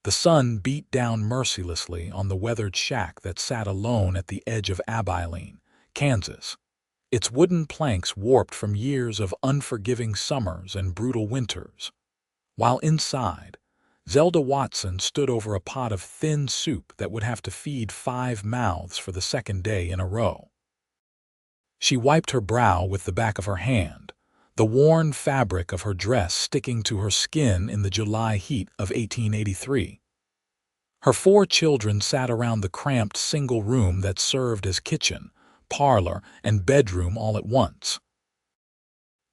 The sun beat down mercilessly on the weathered shack that sat alone at the edge of Abilene, Kansas, its wooden planks warped from years of unforgiving summers and brutal winters. While inside, Zelda Watson stood over a pot of thin soup that would have to feed 5 mouths for the second day in a row. She wiped her brow with the back of her hand, the worn fabric of her dress sticking to her skin in the July heat of 1883. Her 4 children sat around the cramped single room that served as kitchen, parlor, and bedroom all at once.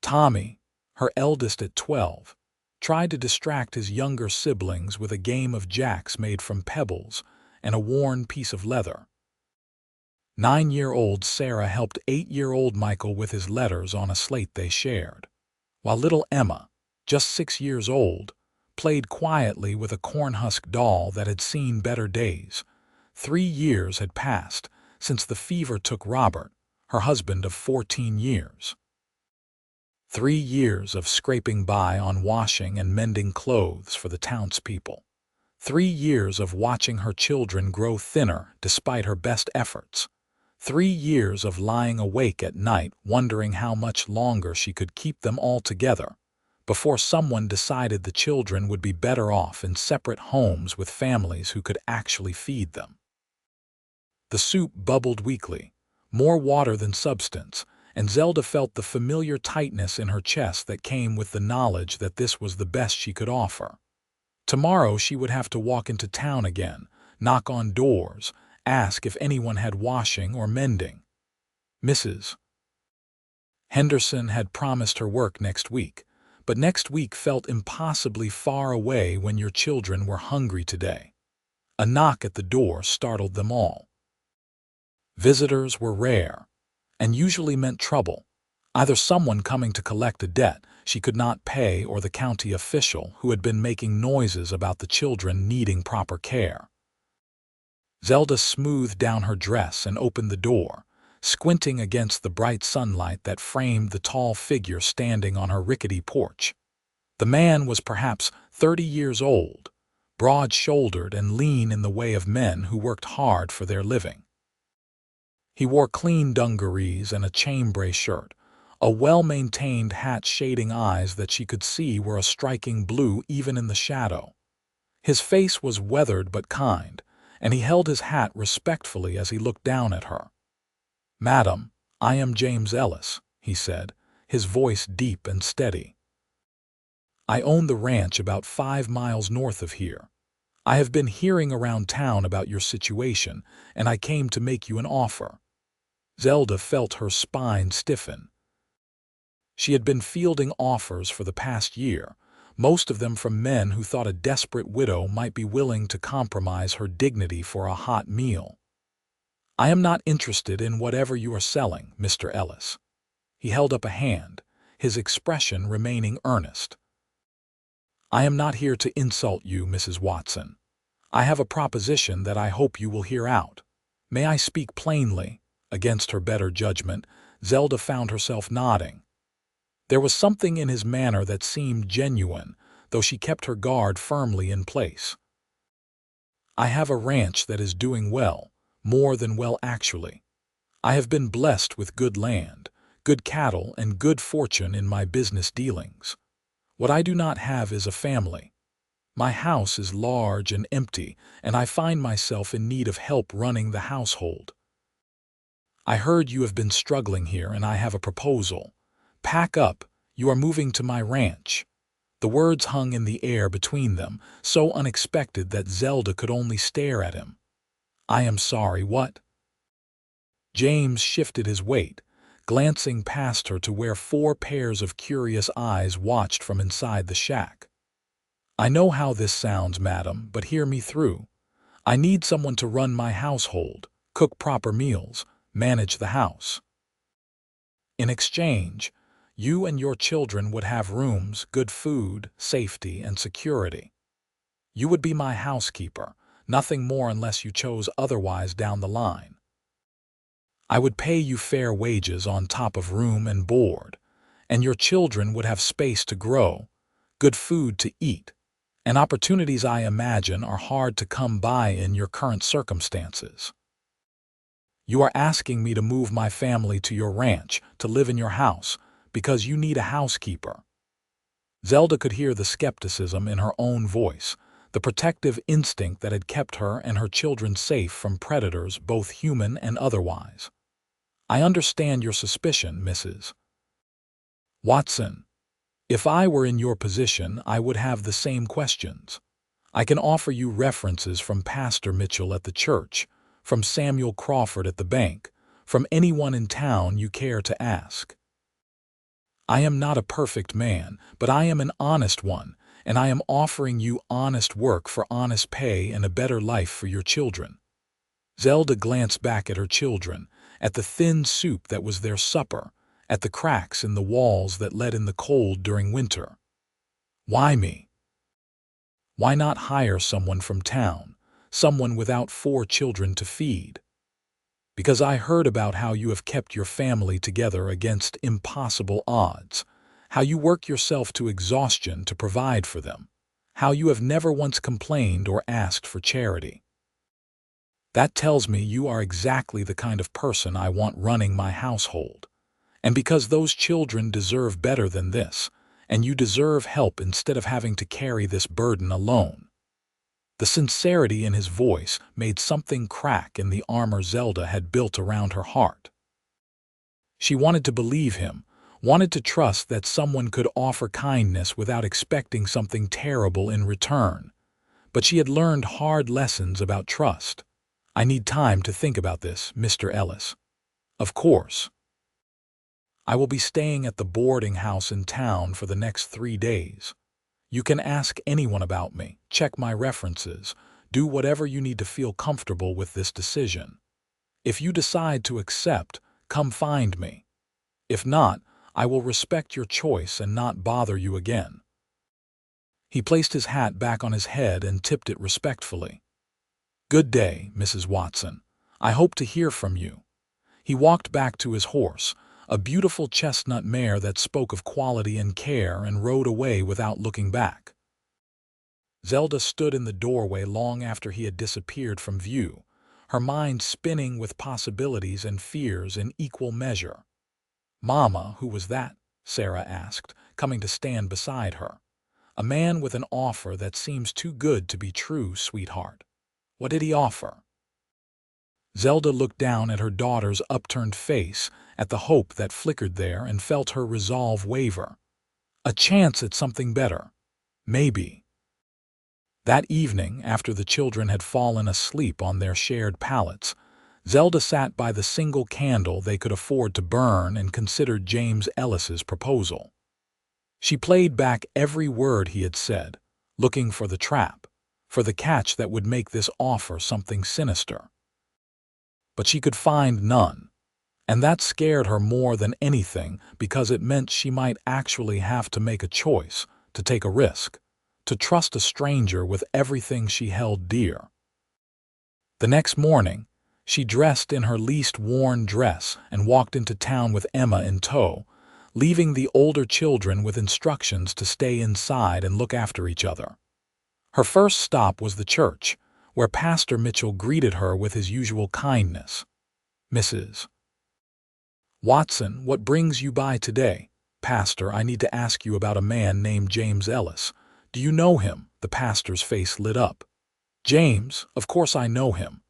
Tommy, her eldest at 12, tried to distract his younger siblings with a game of jacks made from pebbles and a worn piece of leather. 9-year-old Sarah helped 8-year-old Michael with his letters on a slate they shared, while little Emma, just 6 years old, played quietly with a cornhusk doll that had seen better days. 3 years had passed since the fever took Robert, her husband of 14 years. 3 years of scraping by on washing and mending clothes for the townspeople. 3 years of watching her children grow thinner despite her best efforts. 3 years of lying awake at night wondering how much longer she could keep them all together before someone decided the children would be better off in separate homes with families who could actually feed them. The soup bubbled weakly, more water than substance, and Zelda felt the familiar tightness in her chest that came with the knowledge that this was the best she could offer. Tomorrow she would have to walk into town again, knock on doors, ask if anyone had washing or mending. Mrs. Henderson had promised her work next week, but next week felt impossibly far away when your children were hungry today. A knock at the door startled them all. Visitors were rare, and usually meant trouble, either someone coming to collect a debt she could not pay or the county official who had been making noises about the children needing proper care. Zelda smoothed down her dress and opened the door, squinting against the bright sunlight that framed the tall figure standing on her rickety porch. The man was perhaps 30 years old, broad-shouldered and lean in the way of men who worked hard for their living. He wore clean dungarees and a chambray shirt, a well-maintained hat shading eyes that she could see were a striking blue even in the shadow. His face was weathered but kind, and he held his hat respectfully as he looked down at her. "Madam, I am James Ellis," he said, his voice deep and steady. "I own the ranch about 5 miles north of here. I have been hearing around town about your situation, and I came to make you an offer." Zelda felt her spine stiffen. She had been fielding offers for the past year, most of them from men who thought a desperate widow might be willing to compromise her dignity for a hot meal. "I am not interested in whatever you are selling, Mr. Ellis." He held up a hand, his expression remaining earnest. "I am not here to insult you, Mrs. Watson. I have a proposition that I hope you will hear out. May I speak plainly?" Against her better judgment, Zelda found herself nodding. There was something in his manner that seemed genuine, though she kept her guard firmly in place. "I have a ranch that is doing well, more than well actually. I have been blessed with good land, good cattle, and good fortune in my business dealings. What I do not have is a family. My house is large and empty, and I find myself in need of help running the household. I heard you have been struggling here, and I have a proposal. Pack up, you are moving to my ranch." The words hung in the air between them, so unexpected that Zelda could only stare at him. "I am sorry, what?" James shifted his weight, glancing past her to where 4 pairs of curious eyes watched from inside the shack. "I know how this sounds, madam, but hear me through. I need someone to run my household, cook proper meals, manage the house. In exchange, you and your children would have rooms, good food, safety, and security. You would be my housekeeper, nothing more unless you chose otherwise down the line. I would pay you fair wages on top of room and board, and your children would have space to grow, good food to eat, and opportunities I imagine are hard to come by in your current circumstances. You are asking me to move my family to your ranch, to live in your house, because you need a housekeeper. Zelda could hear the skepticism in her own voice, the protective instinct that had kept her and her children safe from predators, both human and otherwise. I understand your suspicion, Mrs. Watson. If I were in your position, I would have the same questions. I can offer you references from Pastor Mitchell at the church, from Samuel Crawford at the bank, from anyone in town you care to ask. I am not a perfect man, but I am an honest one, and I am offering you honest work for honest pay and a better life for your children. Zelda glanced back at her children, at the thin soup that was their supper, at the cracks in the walls that let in the cold during winter. Why me? Why not hire someone from town, someone without 4 children to feed? Because I heard about how you have kept your family together against impossible odds, how you work yourself to exhaustion to provide for them, how you have never once complained or asked for charity. That tells me you are exactly the kind of person I want running my household. And because those children deserve better than this, and you deserve help instead of having to carry this burden alone. The sincerity in his voice made something crack in the armor Zelda had built around her heart. She wanted to believe him, wanted to trust that someone could offer kindness without expecting something terrible in return. But she had learned hard lessons about trust. I need time to think about this, Mr. Ellis. Of course. I will be staying at the boarding house in town for the next 3 days. You can ask anyone about me, check my references, do whatever you need to feel comfortable with this decision. If you decide to accept, come find me. If not, I will respect your choice and not bother you again. He placed his hat back on his head and tipped it respectfully. Good day, Mrs. Watson. I hope to hear from you. He walked back to his horse, a beautiful chestnut mare that spoke of quality and care, and rode away without looking back. Zelda stood in the doorway long after he had disappeared from view, her mind spinning with possibilities and fears in equal measure. "Mama, who was that?" Sarah asked, coming to stand beside her. "A man with an offer that seems too good to be true, sweetheart. What did he offer?" Zelda looked down at her daughter's upturned face, at the hope that flickered there, and felt her resolve waver. A chance at something better. Maybe. That evening, after the children had fallen asleep on their shared pallets, Zelda sat by the single candle they could afford to burn and considered James Ellis's proposal. She played back every word he had said, looking for the trap, for the catch that would make this offer something sinister. But she could find none, and that scared her more than anything because it meant she might actually have to make a choice, to take a risk, to trust a stranger with everything she held dear. The next morning, she dressed in her least worn dress and walked into town with Emma in tow, leaving the older children with instructions to stay inside and look after each other. Her first stop was the church, where Pastor Mitchell greeted her with his usual kindness. "Mrs. Watson, what brings you by today? Pastor, I need to ask you about a man named James Ellis. Do you know him?" The pastor's face lit up. "James, of course I know him.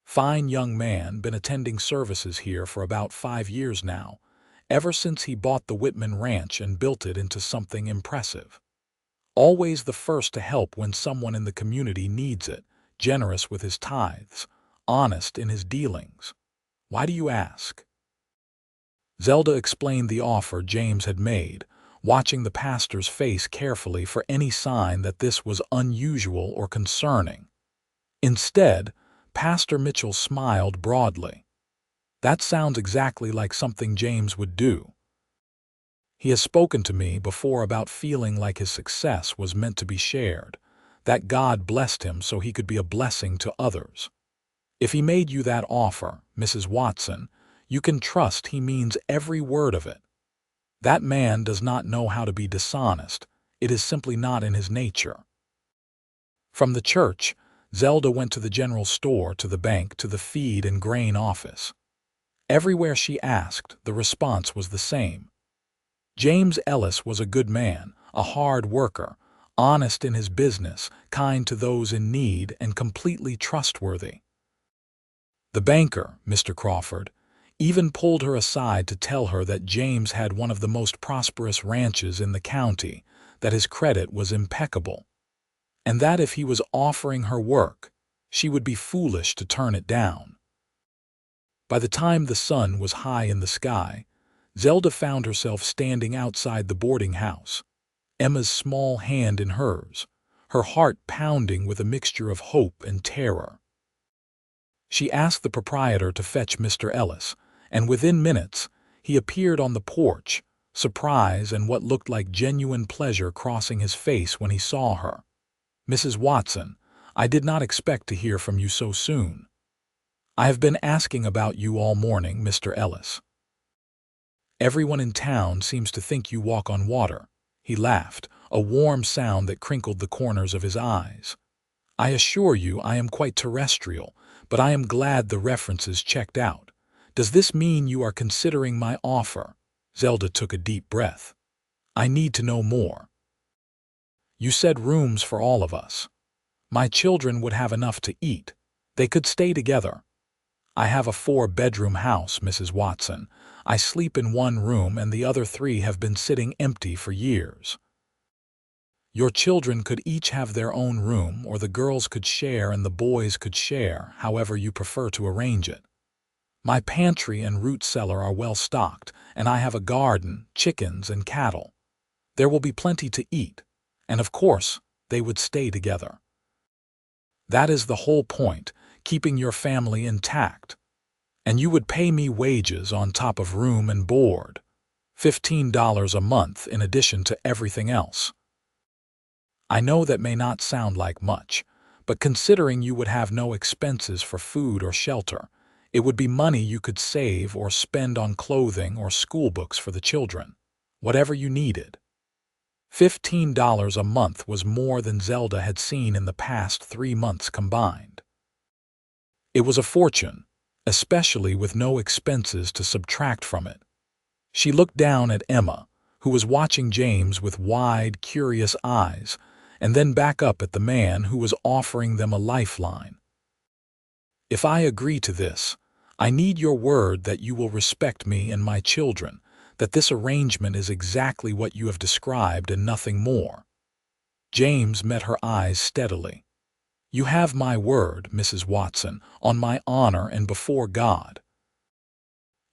Fine young man, been attending services here for about 5 years now, ever since he bought the Whitman Ranch and built it into something impressive. Always the first to help when someone in the community needs it, generous with his tithes, honest in his dealings. Why do you ask?" Zelda explained the offer James had made, watching the pastor's face carefully for any sign that this was unusual or concerning. Instead, Pastor Mitchell smiled broadly. "That sounds exactly like something James would do. He has spoken to me before about feeling like his success was meant to be shared, that God blessed him so he could be a blessing to others. If he made you that offer, Mrs. Watson, you can trust he means every word of it. That man does not know how to be dishonest, It is simply not in his nature. From the church, Zelda went to the general store, to the bank, to the feed and grain office. Everywhere she asked, the response was the same. James Ellis was a good man, a hard worker, honest in his business, kind to those in need, and completely trustworthy. The banker, Mr. Crawford, even pulled her aside to tell her that James had one of the most prosperous ranches in the county, that his credit was impeccable, and that if he was offering her work, she would be foolish to turn it down. By the time the sun was high in the sky, Zelda found herself standing outside the boarding house, Emma's small hand in hers, her heart pounding with a mixture of hope and terror. She asked the proprietor to fetch Mr. Ellis, and within minutes he appeared on the porch, surprise and what looked like genuine pleasure crossing his face when he saw her. "Mrs. Watson, I did not expect to hear from you so soon. I have been asking about you all morning, Mr. Ellis. Everyone in town seems to think you walk on water." He laughed, a warm sound that crinkled the corners of his eyes. "I assure you I am quite terrestrial, but I am glad the references checked out. Does this mean you are considering my offer?" Zelda took a deep breath. "I need to know more." "You said rooms for all of us. My children would have enough to eat. They could stay together. I have a 4-bedroom house, Mrs. Watson. I sleep in one room and the other 3 have been sitting empty for years. Your children could each have their own room, or the girls could share and the boys could share, however you prefer to arrange it. My pantry and root cellar are well stocked, and I have a garden, chickens, and cattle. There will be plenty to eat, and of course, they would stay together. That is the whole point, keeping your family intact. And you would pay me wages on top of room and board, $15 a month in addition to everything else. I know that may not sound like much, but considering you would have no expenses for food or shelter, it would be money you could save or spend on clothing or school books for the children, whatever you needed. $15 a month was more than Zelda had seen in the past 3 months combined. It was a fortune, especially with no expenses to subtract from it. She looked down at Emma, who was watching James with wide, curious eyes, and then back up at the man who was offering them a lifeline. "If I agree to this, I need your word that you will respect me and my children, that this arrangement is exactly what you have described and nothing more." James met her eyes steadily. "You have my word, Mrs. Watson, on my honor and before God.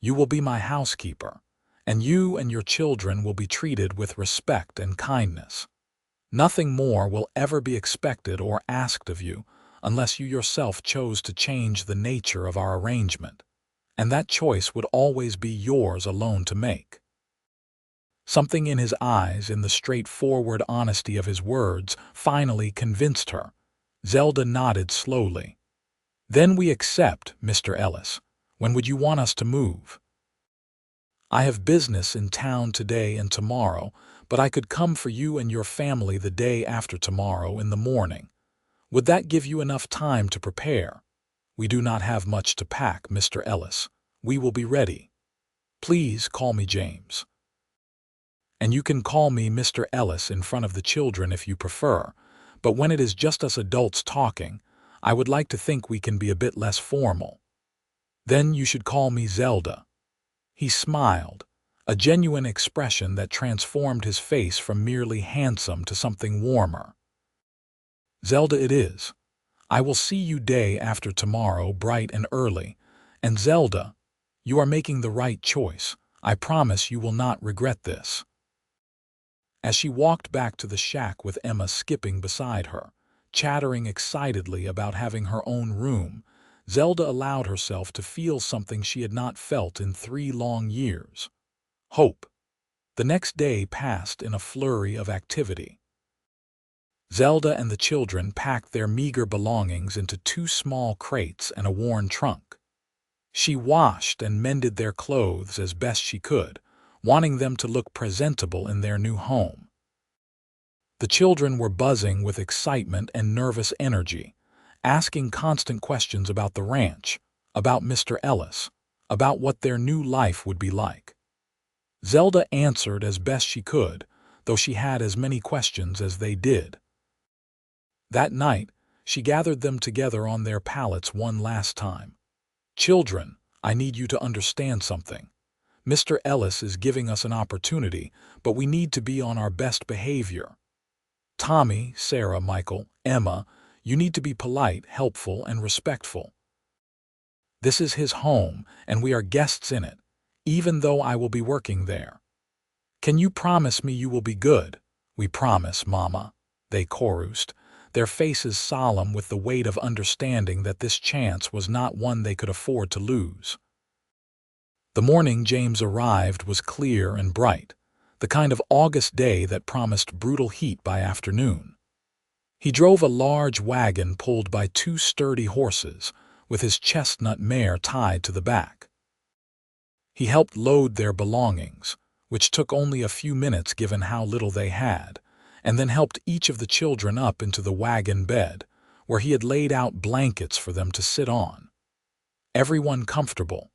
You will be my housekeeper, and you and your children will be treated with respect and kindness. Nothing more will ever be expected or asked of you unless you yourself chose to change the nature of our arrangement, and that choice would always be yours alone to make." Something in his eyes, in the straightforward honesty of his words, finally convinced her. Zelda nodded slowly. "Then we accept, Mr. Ellis. When would you want us to move?" "I have business in town today and tomorrow, but I could come for you and your family the day after tomorrow in the morning. Would that give you enough time to prepare?" "We do not have much to pack, Mr. Ellis. We will be ready. Please call me James. And you can call me Mr. Ellis in front of the children if you prefer, but when it is just us adults talking, I would like to think we can be a bit less formal. Then you should call me Zelda." He smiled, a genuine expression that transformed his face from merely handsome to something warmer. "Zelda it is. I will see you day after tomorrow bright and early, and Zelda, you are making the right choice. I promise you will not regret this." As she walked back to the shack with Emma skipping beside her, chattering excitedly about having her own room, Zelda allowed herself to feel something she had not felt in 3 long years: hope. The next day passed in a flurry of activity. Zelda and the children packed their meager belongings into 2 small crates and a worn trunk. She washed and mended their clothes as best she could, wanting them to look presentable in their new home. The children were buzzing with excitement and nervous energy, asking constant questions about the ranch, about Mr. Ellis, about what their new life would be like. Zelda answered as best she could, though she had as many questions as they did. That night, she gathered them together on their pallets one last time. "Children, I need you to understand something. Mr. Ellis is giving us an opportunity, but we need to be on our best behavior. Tommy, Sarah, Michael, Emma, you need to be polite, helpful, and respectful. This is his home, and we are guests in it, even though I will be working there. Can you promise me you will be good?" "We promise, Mama," they chorused, their faces solemn with the weight of understanding that this chance was not one they could afford to lose. The morning James arrived was clear and bright, the kind of August day that promised brutal heat by afternoon. He drove a large wagon pulled by two sturdy horses, with his chestnut mare tied to the back. He helped load their belongings, which took only a few minutes given how little they had, and then helped each of the children up into the wagon bed, where he had laid out blankets for them to sit on. "Everyone comfortable?"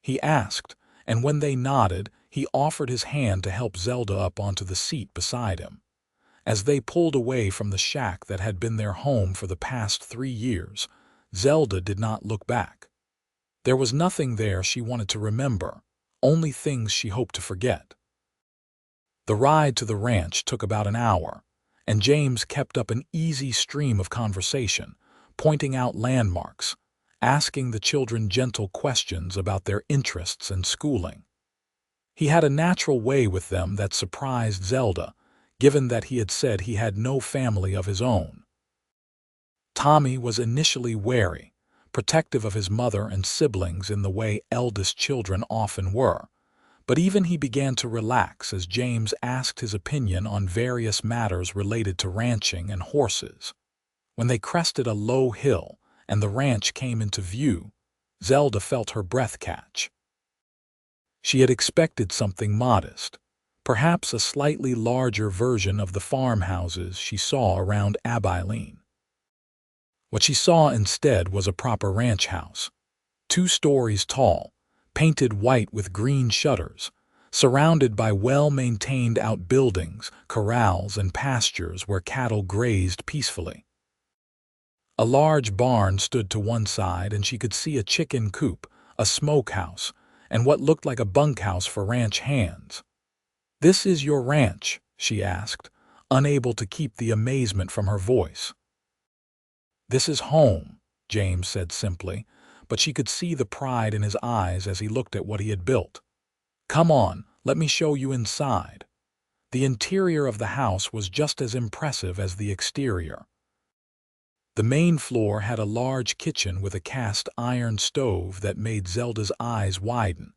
he asked, and when they nodded, he offered his hand to help Zelda up onto the seat beside him. As they pulled away from the shack that had been their home for the past 3 years, Zelda did not look back. There was nothing there she wanted to remember, only things she hoped to forget. The ride to the ranch took about an hour, and James kept up an easy stream of conversation, pointing out landmarks, asking the children gentle questions about their interests and schooling. He had a natural way with them that surprised Zelda, given that he had said he had no family of his own. Tommy was initially wary, protective of his mother and siblings in the way eldest children often were, but even he began to relax as James asked his opinion on various matters related to ranching and horses. When they crested a low hill and the ranch came into view, Zelda felt her breath catch. She had expected something modest, perhaps a slightly larger version of the farmhouses she saw around Abilene. What she saw instead was a proper ranch house, 2 stories tall, painted white with green shutters, surrounded by well-maintained outbuildings, corrals, and pastures where cattle grazed peacefully. A large barn stood to one side, and she could see a chicken coop, a smokehouse, and what looked like a bunkhouse for ranch hands. "This is your ranch?" she asked, unable to keep the amazement from her voice. "This is home," James said simply, but she could see the pride in his eyes as he looked at what he had built. "Come on, let me show you inside." The interior of the house was just as impressive as the exterior. The main floor had a large kitchen with a cast iron stove that made Zelda's eyes widen,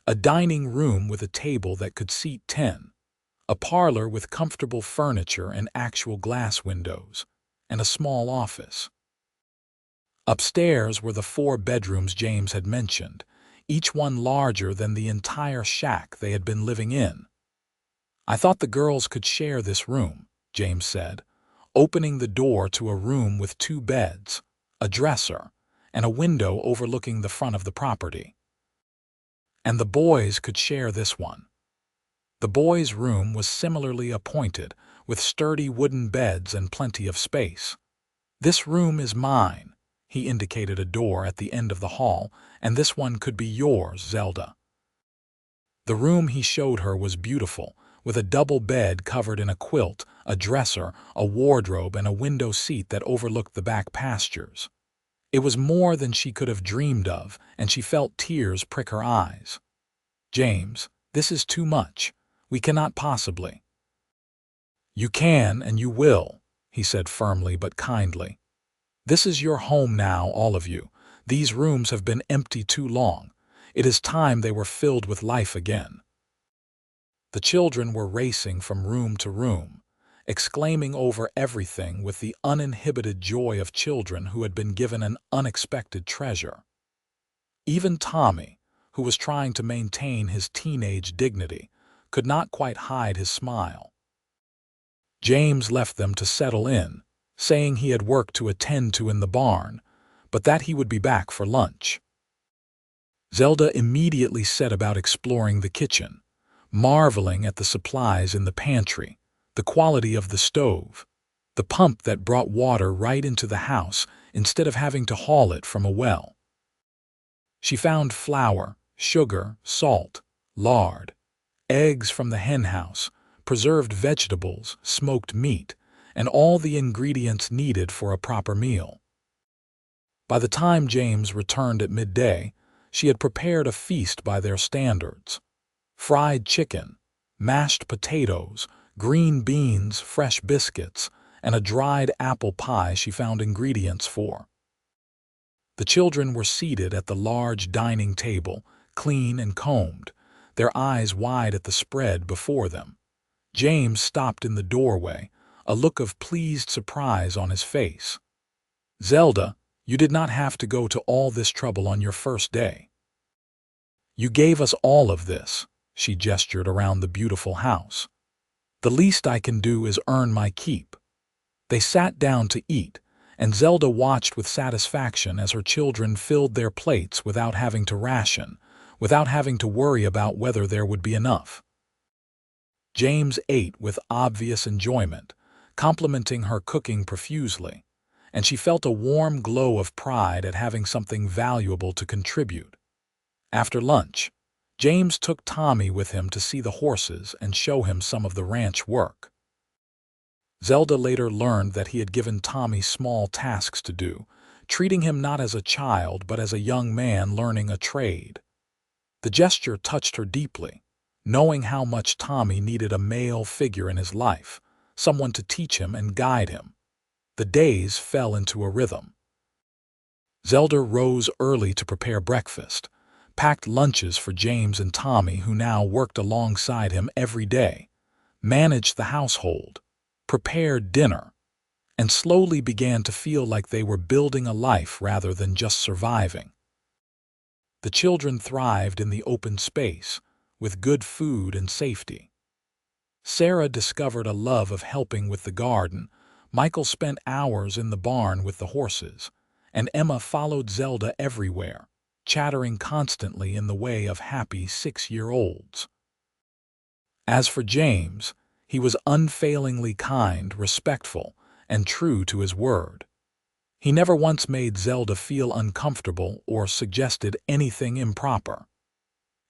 a dining room with a table that could seat 10, a parlor with comfortable furniture and actual glass windows, and a small office. Upstairs were the 4 bedrooms James had mentioned, each one larger than the entire shack they had been living in. "I thought the girls could share this room," James said, opening the door to a room with 2 beds, a dresser, and a window overlooking the front of the property. "And the boys could share this one." The boys' room was similarly appointed, with sturdy wooden beds and plenty of space. "This room is mine," he indicated a door at the end of the hall, "and this one could be yours, Zelda." The room he showed her was beautiful, with a double bed covered in a quilt, a dresser, a wardrobe, and a window seat that overlooked the back pastures. It was more than she could have dreamed of, and she felt tears prick her eyes. "James, this is too much. We cannot possibly." "You can and you will," he said firmly but kindly. "This is your home now, all of you. These rooms have been empty too long. It is time they were filled with life again." The children were racing from room to room, exclaiming over everything with the uninhibited joy of children who had been given an unexpected treasure. Even Tommy, who was trying to maintain his teenage dignity, could not quite hide his smile. James left them to settle in, saying he had work to attend to in the barn, but that he would be back for lunch. Zelda immediately set about exploring the kitchen, marveling at the supplies in the pantry, the quality of the stove, the pump that brought water right into the house instead of having to haul it from a well. She found flour, sugar, salt, lard, eggs from the henhouse, preserved vegetables, smoked meat, and all the ingredients needed for a proper meal. By the time James returned at midday, she had prepared a feast by their standards. Fried chicken, mashed potatoes, green beans, fresh biscuits, and a dried apple pie she found ingredients for. The children were seated at the large dining table, clean and combed, their eyes wide at the spread before them. James stopped in the doorway, a look of pleased surprise on his face. "Zelda, you did not have to go to all this trouble on your first day. You gave us all of this," she gestured around the beautiful house. "The least I can do is earn my keep." They sat down to eat, and Zelda watched with satisfaction as her children filled their plates without having to ration, without having to worry about whether there would be enough. James ate with obvious enjoyment, complimenting her cooking profusely, and she felt a warm glow of pride at having something valuable to contribute. After lunch, James took Tommy with him to see the horses and show him some of the ranch work. Zelda later learned that he had given Tommy small tasks to do, treating him not as a child but as a young man learning a trade. The gesture touched her deeply, knowing how much Tommy needed a male figure in his life, someone to teach him and guide him. The days fell into a rhythm. Zelda rose early to prepare breakfast, packed lunches for James and Tommy, who now worked alongside him every day, managed the household, prepared dinner, and slowly began to feel like they were building a life rather than just surviving. The children thrived in the open space, with good food and safety. Sarah discovered a love of helping with the garden, Michael spent hours in the barn with the horses, and Emma followed Zelda everywhere, chattering constantly in the way of happy 6-year-olds. As for James, he was unfailingly kind, respectful, and true to his word. He never once made Zelda feel uncomfortable or suggested anything improper.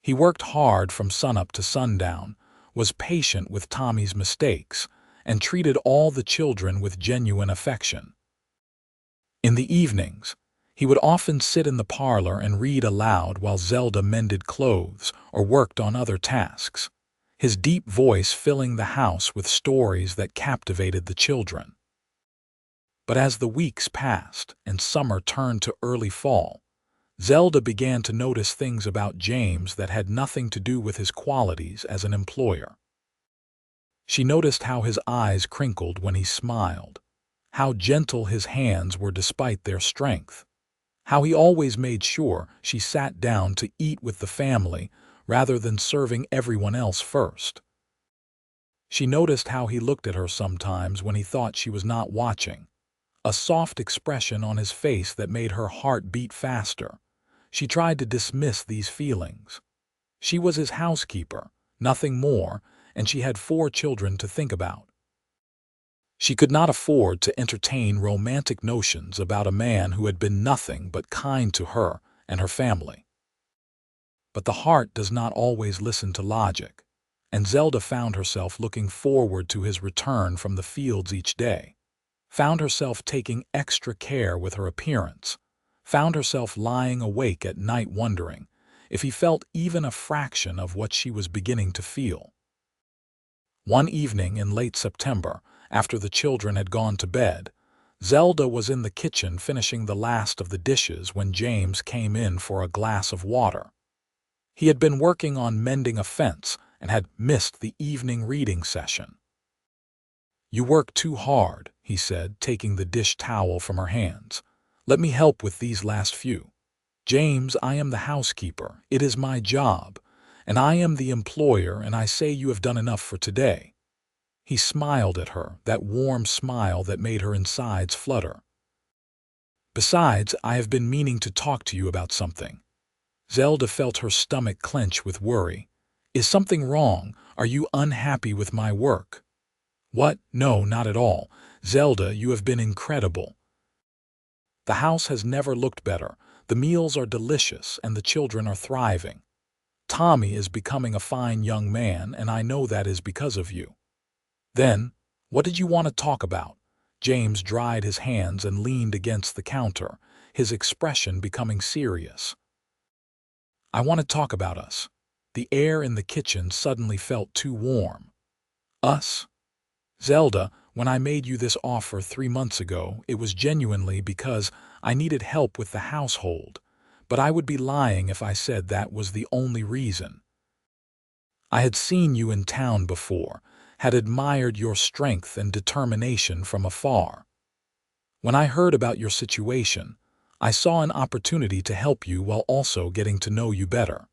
He worked hard from sunup to sundown, was patient with Tommy's mistakes, and treated all the children with genuine affection. In the evenings, he would often sit in the parlor and read aloud while Zelda mended clothes or worked on other tasks, his deep voice filling the house with stories that captivated the children. But as the weeks passed and summer turned to early fall, Zelda began to notice things about James that had nothing to do with his qualities as an employer. She noticed how his eyes crinkled when he smiled, how gentle his hands were despite their strength, how he always made sure she sat down to eat with the family rather than serving everyone else first. She noticed how he looked at her sometimes when he thought she was not watching, a soft expression on his face that made her heart beat faster. She tried to dismiss these feelings. She was his housekeeper, nothing more, and she had 4 children to think about. She could not afford to entertain romantic notions about a man who had been nothing but kind to her and her family. But the heart does not always listen to logic, and Zelda found herself looking forward to his return from the fields each day, found herself taking extra care with her appearance, found herself lying awake at night wondering if he felt even a fraction of what she was beginning to feel. One evening in late September, after the children had gone to bed, Zelda was in the kitchen finishing the last of the dishes when James came in for a glass of water. He had been working on mending a fence and had missed the evening reading session. "You work too hard," he said, taking the dish towel from her hands. "Let me help with these last few. James, I am the housekeeper. It is my job, and I am the employer, and I say you have done enough for today." He smiled at her, that warm smile that made her insides flutter. "Besides, I have been meaning to talk to you about something." Zelda felt her stomach clench with worry. "Is something wrong? Are you unhappy with my work?" "What? No, not at all. Zelda, you have been incredible. The house has never looked better. The meals are delicious and the children are thriving. Tommy is becoming a fine young man, and I know that is because of you." "Then, what did you want to talk about?" James dried his hands and leaned against the counter, his expression becoming serious. "I want to talk about us." The air in the kitchen suddenly felt too warm. "Us?" "Zelda, when I made you this offer 3 months ago, it was genuinely because I needed help with the household, but I would be lying if I said that was the only reason. I had seen you in town before, had admired your strength and determination from afar. When I heard about your situation, I saw an opportunity to help you while also getting to know you better.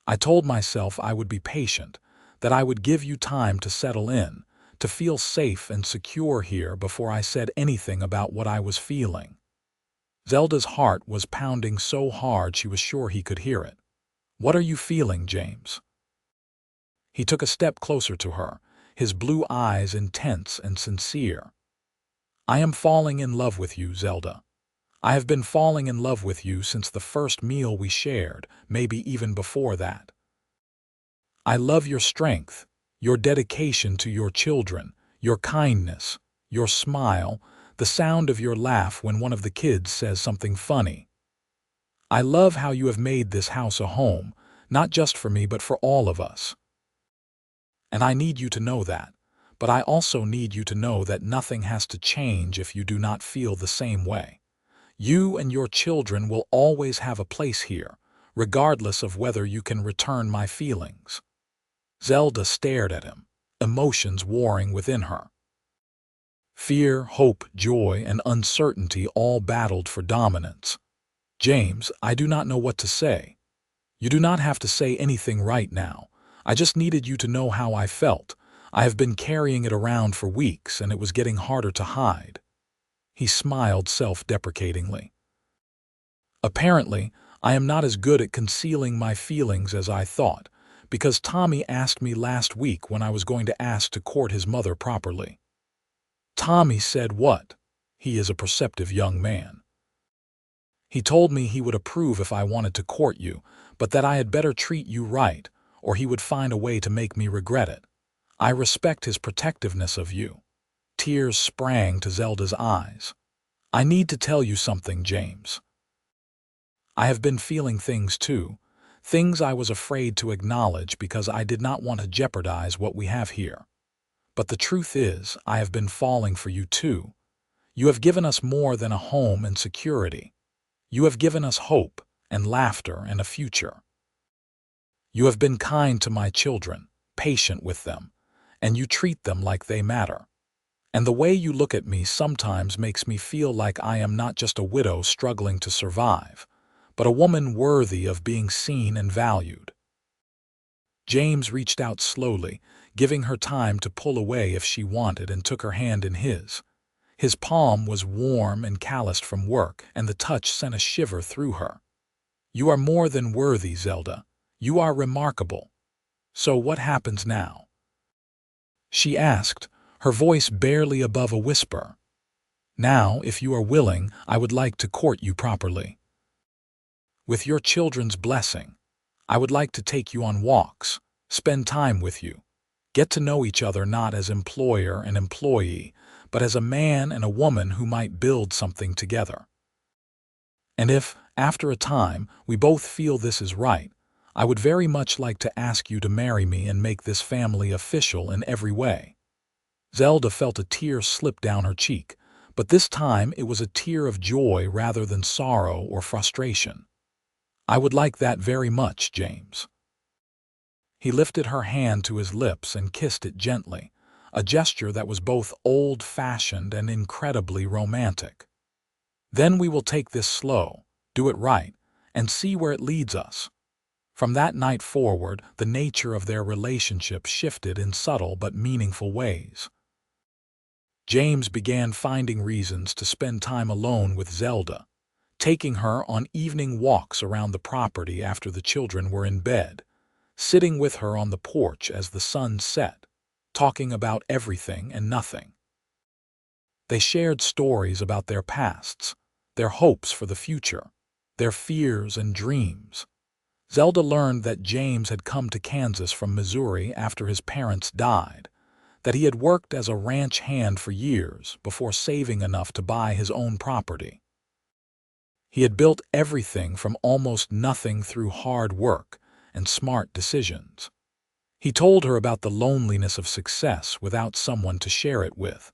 I told myself I would be patient, that I would give you time to settle in, to feel safe and secure here before I said anything about what I was feeling." Zelda's heart was pounding so hard she was sure he could hear it. "What are you feeling, James?" He took a step closer to her, his blue eyes intense and sincere. "I am falling in love with you, Zelda. I have been falling in love with you since the first meal we shared, maybe even before that. I love your strength, your dedication to your children, your kindness, your smile, the sound of your laugh when one of the kids says something funny. I love how you have made this house a home, not just for me but for all of us. And I need you to know that, but I also need you to know that nothing has to change if you do not feel the same way. You and your children will always have a place here, regardless of whether you can return my feelings." Zelda stared at him, emotions warring within her. Fear, hope, joy, and uncertainty all battled for dominance. "James, I do not know what to say." "You do not have to say anything right now. I just needed you to know how I felt. I have been carrying it around for weeks, and it was getting harder to hide." He smiled self-deprecatingly. "Apparently, I am not as good at concealing my feelings as I thought, because Tommy asked me last week when I was going to ask to court his mother properly." "Tommy said what?" He is a perceptive young man. "He told me he would approve if I wanted to court you, but that I had better treat you right, or he would find a way to make me regret it. I respect his protectiveness of you." Tears sprang to Zelda's eyes. "I need to tell you something, James. I have been feeling things too, things I was afraid to acknowledge because I did not want to jeopardize what we have here. But the truth is, I have been falling for you too. You have given us more than a home and security. You have given us hope and laughter and a future. You have been kind to my children, patient with them, and you treat them like they matter. And the way you look at me sometimes makes me feel like I am not just a widow struggling to survive, but a woman worthy of being seen and valued." James reached out slowly, giving her time to pull away if she wanted, and took her hand in his. His palm was warm and calloused from work, and the touch sent a shiver through her. "You are more than worthy, Zelda. You are remarkable. So what happens now?" she asked, her voice barely above a whisper. "Now, if you are willing, I would like to court you properly. With your children's blessing, I would like to take you on walks, spend time with you, get to know each other not as employer and employee, but as a man and a woman who might build something together. And if, after a time, we both feel this is right, I would very much like to ask you to marry me and make this family official in every way." Zelda felt a tear slip down her cheek, but this time it was a tear of joy rather than sorrow or frustration. "I would like that very much, James." He lifted her hand to his lips and kissed it gently, a gesture that was both old-fashioned and incredibly romantic. "Then we will take this slow, do it right, and see where it leads us. From that night forward, the nature of their relationship shifted in subtle but meaningful ways. James began finding reasons to spend time alone with Zelda, taking her on evening walks around the property after the children were in bed, sitting with her on the porch as the sun set, talking about everything and nothing. They shared stories about their pasts, their hopes for the future, their fears and dreams. Zelda learned that James had come to Kansas from Missouri after his parents died, that he had worked as a ranch hand for years before saving enough to buy his own property. He had built everything from almost nothing through hard work and smart decisions. He told her about the loneliness of success without someone to share it with,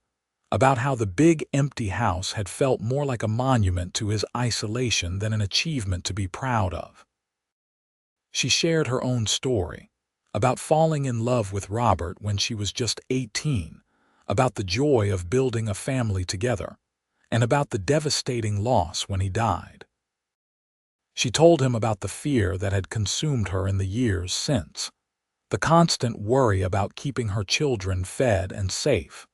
about how the big empty house had felt more like a monument to his isolation than an achievement to be proud of. She shared her own story, about falling in love with Robert when she was just 18, about the joy of building a family together, and about the devastating loss when he died. She told him about the fear that had consumed her in the years since, the constant worry about keeping her children fed and safe,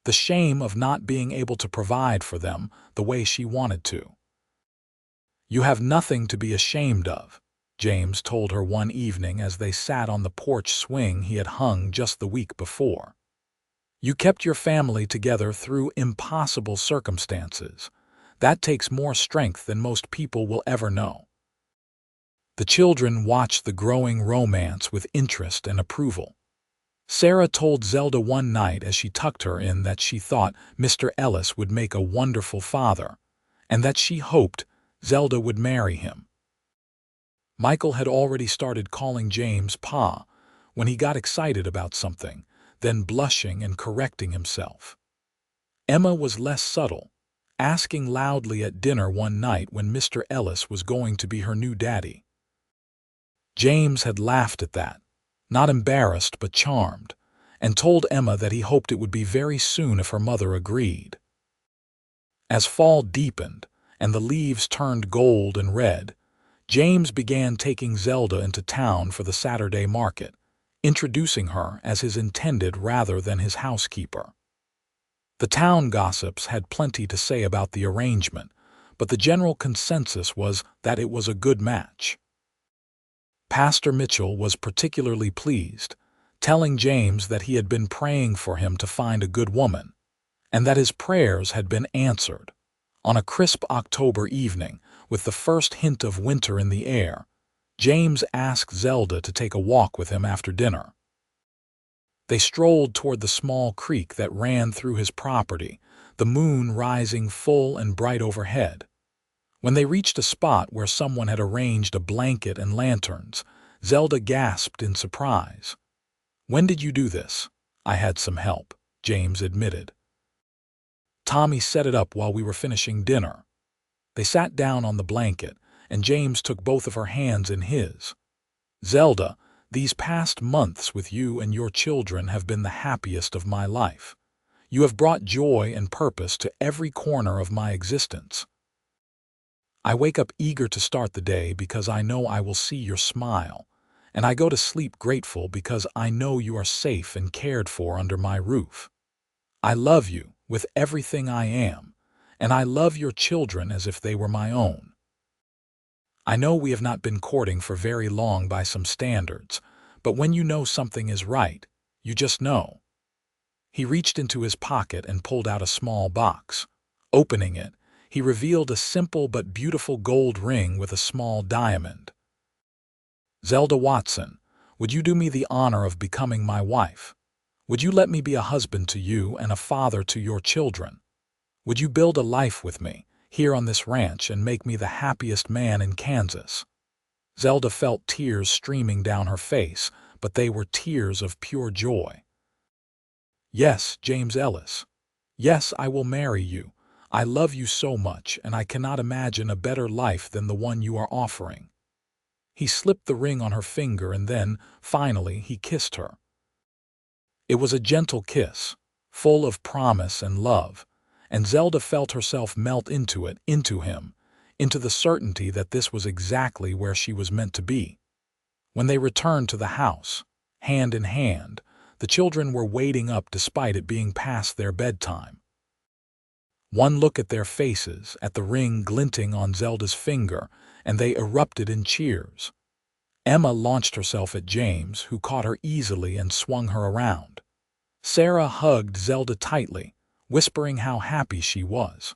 the shame of not being able to provide for them the way she wanted to. "You have nothing to be ashamed of," James told her one evening as they sat on the porch swing he had hung just the week before. "You kept your family together through impossible circumstances. That takes more strength than most people will ever know." The children watched the growing romance with interest and approval. Sarah told Zelda one night as she tucked her in that she thought Mr. Ellis would make a wonderful father, and that she hoped Zelda would marry him. Michael had already started calling James Pa when he got excited about something, then blushing and correcting himself. Emma was less subtle, asking loudly at dinner one night when Mr. Ellis was going to be her new daddy. James had laughed at that, not embarrassed but charmed, and told Emma that he hoped it would be very soon if her mother agreed. As fall deepened and the leaves turned gold and red, James began taking Zelda into town for the Saturday market, introducing her as his intended rather than his housekeeper. The town gossips had plenty to say about the arrangement, but the general consensus was that it was a good match. Pastor Mitchell was particularly pleased, telling James that he had been praying for him to find a good woman, and that his prayers had been answered. On a crisp October evening, with the first hint of winter in the air, James asked Zelda to take a walk with him after dinner. They strolled toward the small creek that ran through his property, the moon rising full and bright overhead. When they reached a spot where someone had arranged a blanket and lanterns, Zelda gasped in surprise. "When did you do this?" "I had some help," James admitted. "Tommy set it up while we were finishing dinner." They sat down on the blanket, and James took both of her hands in his. "Zelda, these past months with you and your children have been the happiest of my life. You have brought joy and purpose to every corner of my existence. I wake up eager to start the day because I know I will see your smile, and I go to sleep grateful because I know you are safe and cared for under my roof. I love you with everything I am, and I love your children as if they were my own. I know we have not been courting for very long by some standards, but when you know something is right, you just know." He reached into his pocket and pulled out a small box. Opening it, he revealed a simple but beautiful gold ring with a small diamond. "Zelda Watson, would you do me the honor of becoming my wife? Would you let me be a husband to you and a father to your children? Would you build a life with me here on this ranch and make me the happiest man in Kansas?" Zelda felt tears streaming down her face, but they were tears of pure joy. "Yes, James Ellis. Yes, I will marry you. I love you so much, and I cannot imagine a better life than the one you are offering." He slipped the ring on her finger and then, finally, he kissed her. It was a gentle kiss, full of promise and love, and Zelda felt herself melt into it, into him, into the certainty that this was exactly where she was meant to be. When they returned to the house, hand in hand, the children were waiting up despite it being past their bedtime. One look at their faces, at the ring glinting on Zelda's finger, and they erupted in cheers. Emma launched herself at James, who caught her easily and swung her around. Sarah hugged Zelda tightly, whispering how happy she was.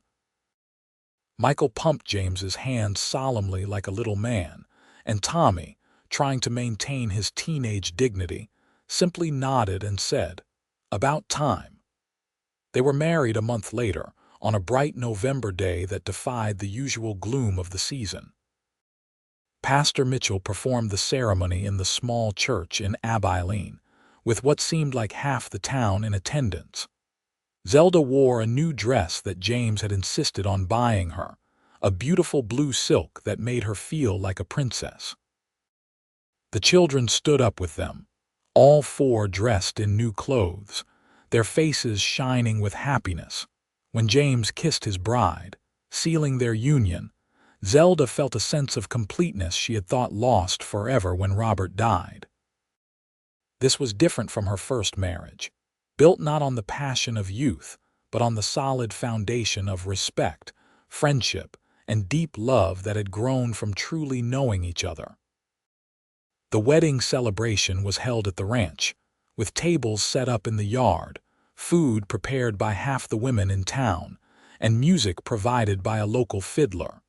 Michael pumped James's hand solemnly like a little man, and Tommy, trying to maintain his teenage dignity, simply nodded and said, "About time." They were married a month later, on a bright November day that defied the usual gloom of the season. Pastor Mitchell performed the ceremony in the small church in Abilene, with what seemed like half the town in attendance. Zelda wore a new dress that James had insisted on buying her, a beautiful blue silk that made her feel like a princess. The children stood up with them, all four dressed in new clothes, their faces shining with happiness. When James kissed his bride, sealing their union, Zelda felt a sense of completeness she had thought lost forever when Robert died. This was different from her first marriage, built not on the passion of youth, but on the solid foundation of respect, friendship, and deep love that had grown from truly knowing each other. The wedding celebration was held at the ranch, with tables set up in the yard, food prepared by half the women in town, and music provided by a local fiddler.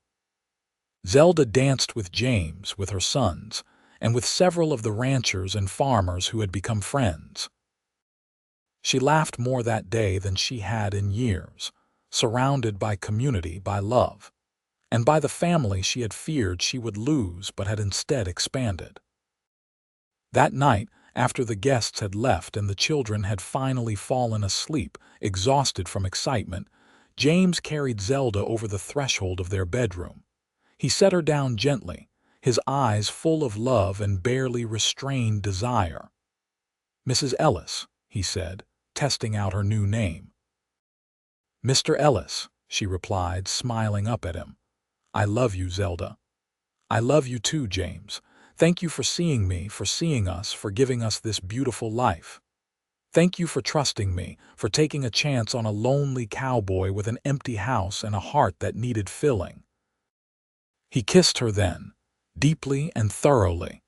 Zelda danced with James, with her sons, and with several of the ranchers and farmers who had become friends. She laughed more that day than she had in years, surrounded by community, by love, and by the family she had feared she would lose but had instead expanded. That night, after the guests had left and the children had finally fallen asleep, exhausted from excitement, James carried Zelda over the threshold of their bedroom. He set her down gently, his eyes full of love and barely restrained desire. "Mrs. Ellis," he said, testing out her new name. "Mr. Ellis," she replied, smiling up at him. "I love you, Zelda." "I love you too, James. Thank you for seeing me, for seeing us, for giving us this beautiful life. Thank you for trusting me, for taking a chance on a lonely cowboy with an empty house and a heart that needed filling." He kissed her then, deeply and thoroughly,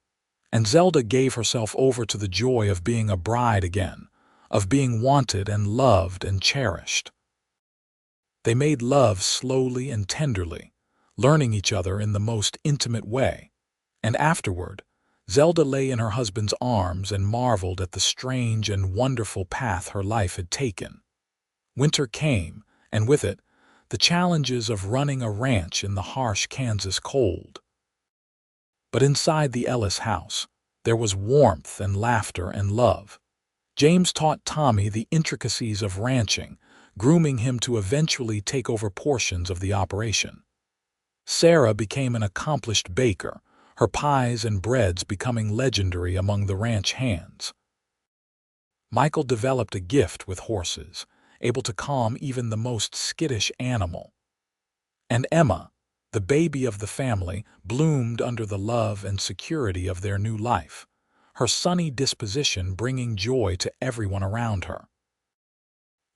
and Zelda gave herself over to the joy of being a bride again, of being wanted and loved and cherished. They made love slowly and tenderly, learning each other in the most intimate way, and afterward, Zelda lay in her husband's arms and marveled at the strange and wonderful path her life had taken. Winter came, and with it, the challenges of running a ranch in the harsh Kansas cold. But inside the Ellis house, there was warmth and laughter and love. James taught Tommy the intricacies of ranching, grooming him to eventually take over portions of the operation. Sarah became an accomplished baker, her pies and breads becoming legendary among the ranch hands. Michael developed a gift with horses, able to calm even the most skittish animal. And Emma, the baby of the family, bloomed under the love and security of their new life, her sunny disposition bringing joy to everyone around her.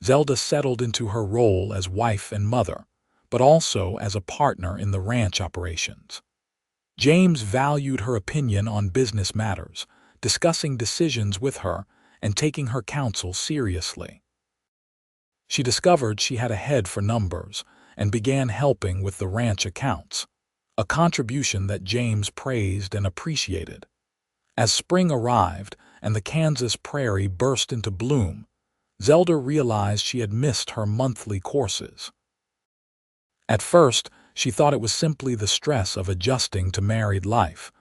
Zelda settled into her role as wife and mother, but also as a partner in the ranch operations. James valued her opinion on business matters, discussing decisions with her and taking her counsel seriously. She discovered she had a head for numbers and began helping with the ranch accounts, a contribution that James praised and appreciated. As spring arrived and the Kansas prairie burst into bloom, Zelda realized she had missed her monthly courses. At first, she thought it was simply the stress of adjusting to married life,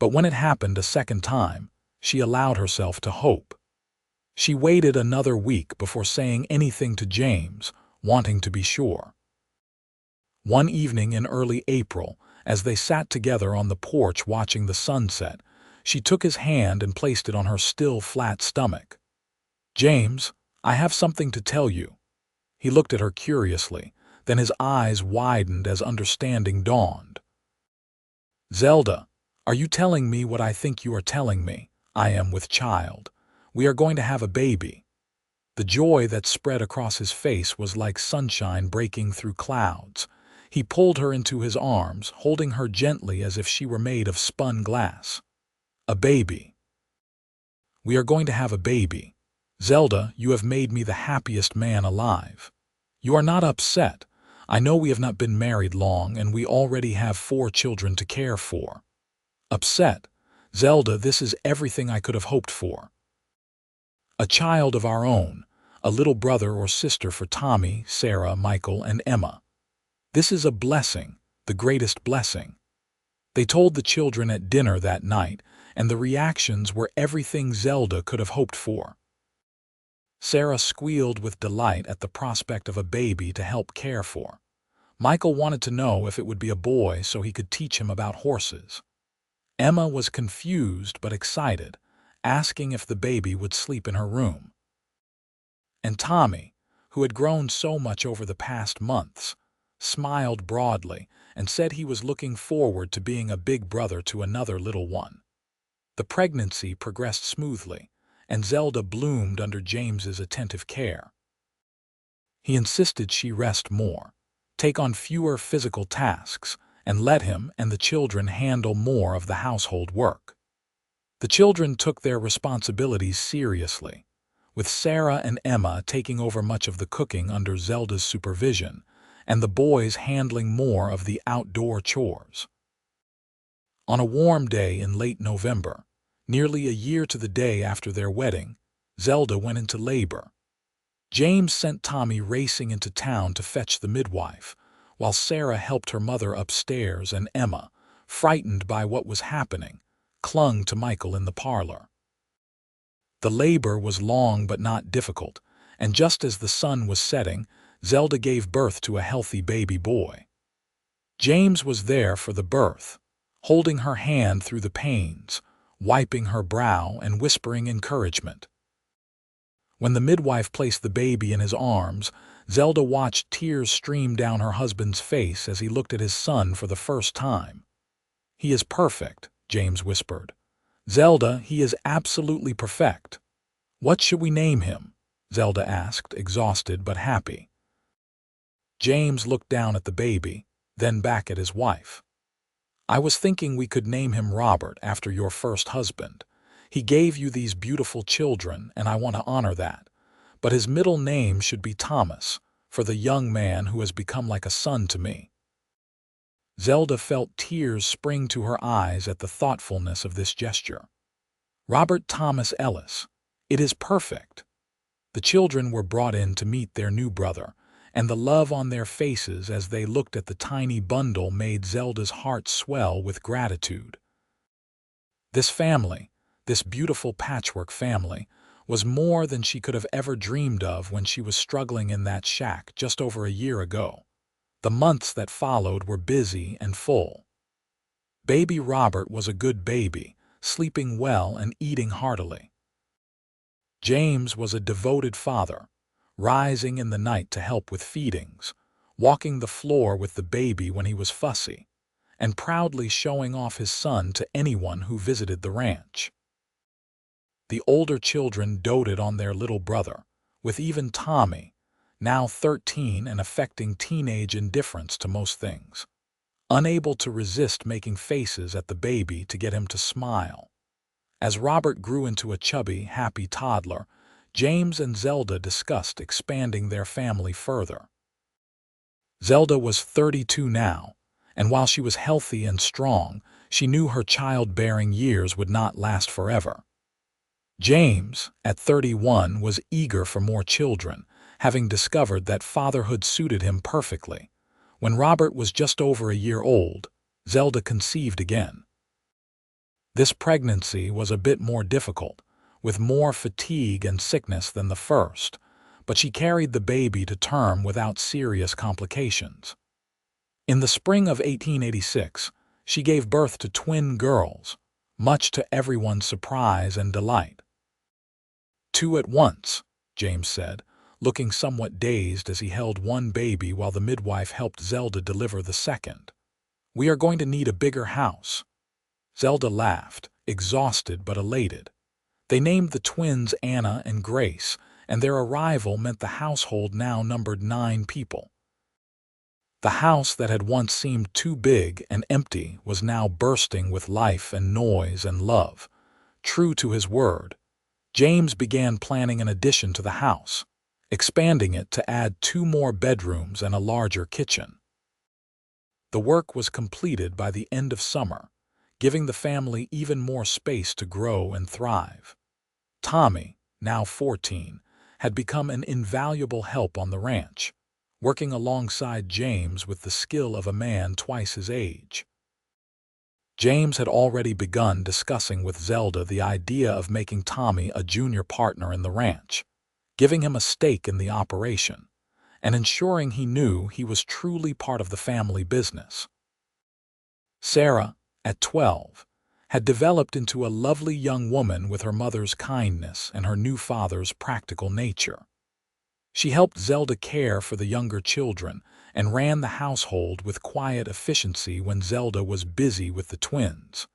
but when it happened a second time, she allowed herself to hope. She waited another week before saying anything to James, wanting to be sure. One evening in early April, as they sat together on the porch watching the sunset, she took his hand and placed it on her still flat stomach. "James, I have something to tell you." He looked at her curiously, then his eyes widened as understanding dawned. "Zelda, Are you telling me what I think you are telling me? I am with child. We are going to have a baby." The joy that spread across his face was like sunshine breaking through clouds. He pulled her into his arms, holding her gently as if she were made of spun glass. "A baby. We are going to have a baby. Zelda, you have made me the happiest man alive. You are not upset. I know we have not been married long and we already have 4 children to care for." "Upset? Zelda, this is everything I could have hoped for. A child of our own, a little brother or sister for Tommy, Sarah, Michael, and Emma. This is a blessing, the greatest blessing." They told the children at dinner that night, and the reactions were everything Zelda could have hoped for. Sarah squealed with delight at the prospect of a baby to help care for. Michael wanted to know if it would be a boy so he could teach him about horses. Emma was confused but excited, asking if the baby would sleep in her room. And Tommy, who had grown so much over the past months, smiled broadly and said he was looking forward to being a big brother to another little one. The pregnancy progressed smoothly, and Zelda bloomed under James's attentive care. He insisted she rest more, take on fewer physical tasks, and let him and the children handle more of the household work. The children took their responsibilities seriously, with Sarah and Emma taking over much of the cooking under Zelda's supervision, and the boys handling more of the outdoor chores. On a warm day in late November, nearly a year to the day after their wedding, Zelda went into labor. James sent Tommy racing into town to fetch the midwife, while Sarah helped her mother upstairs and Emma, frightened by what was happening, clung to Michael in the parlor. The labor was long but not difficult, and just as the sun was setting, Zelda gave birth to a healthy baby boy. James was there for the birth, holding her hand through the pains, wiping her brow and whispering encouragement. When the midwife placed the baby in his arms, Zelda watched tears stream down her husband's face as he looked at his son for the first time. "He is perfect," James whispered. "Zelda, he is absolutely perfect." "What should we name him?" Zelda asked, exhausted but happy. James looked down at the baby, then back at his wife. "I was thinking we could name him Robert after your first husband. He gave you these beautiful children, and I want to honor that. But his middle name should be Thomas, for the young man who has become like a son to me." Zelda felt tears spring to her eyes at the thoughtfulness of this gesture. "Robert Thomas Ellis. It is perfect." The children were brought in to meet their new brother, and the love on their faces as they looked at the tiny bundle made Zelda's heart swell with gratitude. This family, this beautiful patchwork family, was more than she could have ever dreamed of when she was struggling in that shack just over a year ago. The months that followed were busy and full. Baby Robert was a good baby, sleeping well and eating heartily. James was a devoted father, rising in the night to help with feedings, walking the floor with the baby when he was fussy, and proudly showing off his son to anyone who visited the ranch. The older children doted on their little brother, with even Tommy, now 13 and affecting teenage indifference to most things, unable to resist making faces at the baby to get him to smile. As Robert grew into a chubby, happy toddler, James and Zelda discussed expanding their family further. Zelda was 32 now, and while she was healthy and strong, she knew her childbearing years would not last forever. James, at 31, was eager for more children, having discovered that fatherhood suited him perfectly. When Robert was just over a year old, Zelda conceived again. This pregnancy was a bit more difficult, with more fatigue and sickness than the first, but she carried the baby to term without serious complications. In the spring of 1886, she gave birth to twin girls, much to everyone's surprise and delight. "Two at once," James said, looking somewhat dazed as he held one baby while the midwife helped Zelda deliver the second. "We are going to need a bigger house." Zelda laughed, exhausted but elated. They named the twins Anna and Grace, and their arrival meant the household now numbered 9 people. The house that had once seemed too big and empty was now bursting with life and noise and love. True to his word, James began planning an addition to the house, expanding it to add 2 more bedrooms and a larger kitchen. The work was completed by the end of summer, giving the family even more space to grow and thrive. Tommy, now 14, had become an invaluable help on the ranch, working alongside James with the skill of a man twice his age. James had already begun discussing with Zelda the idea of making Tommy a junior partner in the ranch, giving him a stake in the operation, and ensuring he knew he was truly part of the family business. Sarah, at 12, had developed into a lovely young woman with her mother's kindness and her new father's practical nature. She helped Zelda care for the younger children and ran the household with quiet efficiency when Zelda was busy with the twins.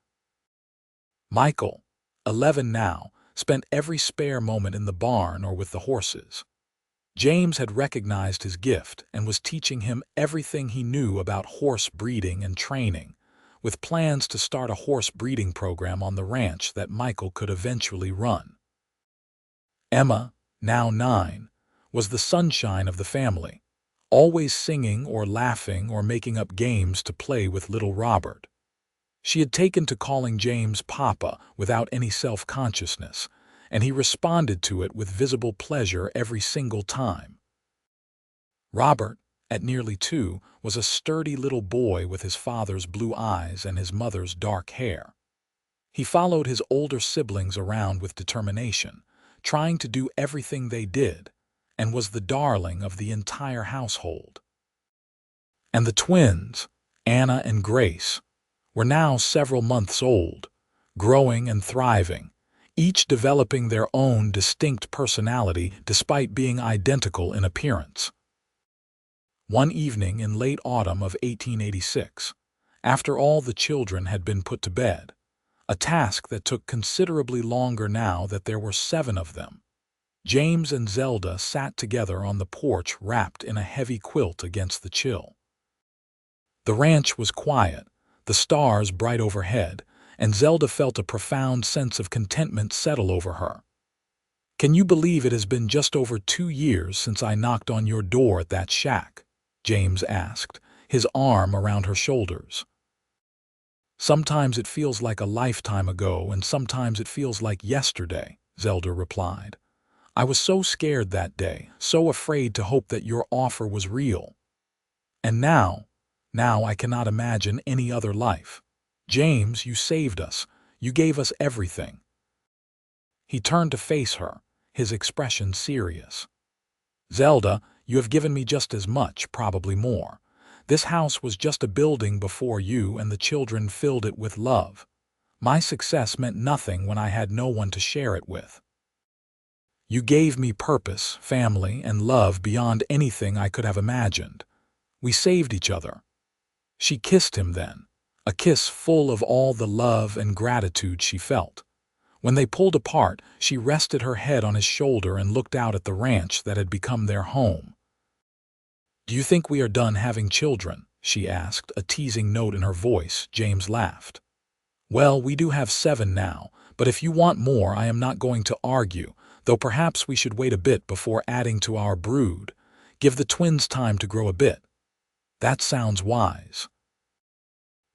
Michael, 11 now, spent every spare moment in the barn or with the horses. James had recognized his gift and was teaching him everything he knew about horse breeding and training, with plans to start a horse breeding program on the ranch that Michael could eventually run. Emma, now 9, was the sunshine of the family, always singing or laughing or making up games to play with little Robert. She had taken to calling James Papa without any self-consciousness, and he responded to it with visible pleasure every single time. Robert, at nearly 2, was a sturdy little boy with his father's blue eyes and his mother's dark hair. He followed his older siblings around with determination, trying to do everything they did, and was the darling of the entire household. And the twins, Anna and Grace, were now several months old, growing and thriving, each developing their own distinct personality despite being identical in appearance. One evening in late autumn of 1886, after all the children had been put to bed, a task that took considerably longer now that there were 7 of them, James and Zelda sat together on the porch wrapped in a heavy quilt against the chill. The ranch was quiet, the stars bright overhead, and Zelda felt a profound sense of contentment settle over her. "Can you believe it has been just over 2 years since I knocked on your door at that shack?" James asked, his arm around her shoulders. "Sometimes it feels like a lifetime ago, and sometimes it feels like yesterday," Zelda replied. "I was so scared that day, so afraid to hope that your offer was real. And now I cannot imagine any other life. James, you saved us. You gave us everything." He turned to face her, his expression serious. "Zelda, you have given me just as much, probably more. This house was just a building before you, and the children filled it with love. My success meant nothing when I had no one to share it with. You gave me purpose, family, and love beyond anything I could have imagined. We saved each other." She kissed him then, a kiss full of all the love and gratitude she felt. When they pulled apart, she rested her head on his shoulder and looked out at the ranch that had become their home. "Do you think we are done having children?" she asked, a teasing note in her voice. James laughed. "Well, we do have 7 now, but if you want more, I am not going to argue, though perhaps we should wait a bit before adding to our brood. Give the twins time to grow a bit." "That sounds wise.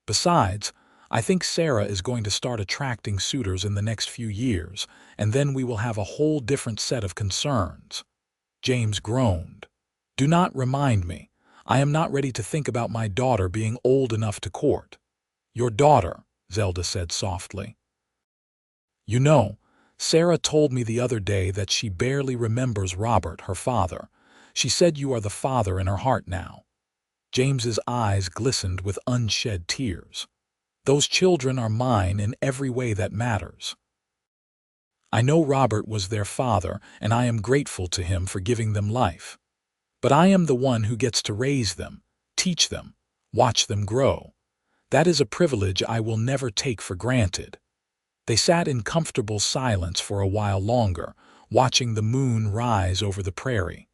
Besides, I think Sarah is going to start attracting suitors in the next few years, and then we will have a whole different set of concerns." James groaned. "Do not remind me. I am not ready to think about my daughter being old enough to court." "Your daughter," Zelda said softly. "You know, Sarah told me the other day that she barely remembers Robert, her father. She said you are the father in her heart now." James's eyes glistened with unshed tears. "Those children are mine in every way that matters. I know Robert was their father, and I am grateful to him for giving them life. But I am the one who gets to raise them, teach them, watch them grow. That is a privilege I will never take for granted." They sat in comfortable silence for a while longer, watching the moon rise over the prairie.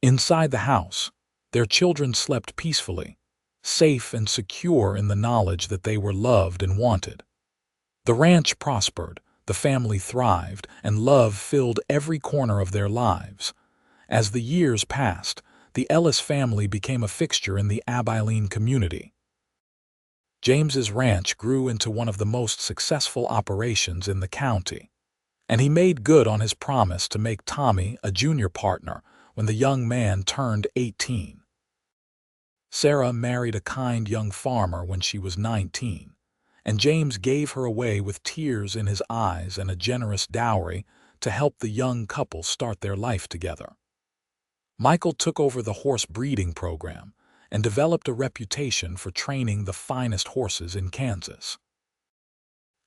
Inside the house, their children slept peacefully, safe and secure in the knowledge that they were loved and wanted. The ranch prospered, the family thrived, and love filled every corner of their lives. As the years passed, the Ellis family became a fixture in the Abilene community. James's ranch grew into one of the most successful operations in the county, and he made good on his promise to make Tommy a junior partner when the young man turned 18. Sarah married a kind young farmer when she was 19, and James gave her away with tears in his eyes and a generous dowry to help the young couple start their life together. Michael took over the horse breeding program and developed a reputation for training the finest horses in Kansas.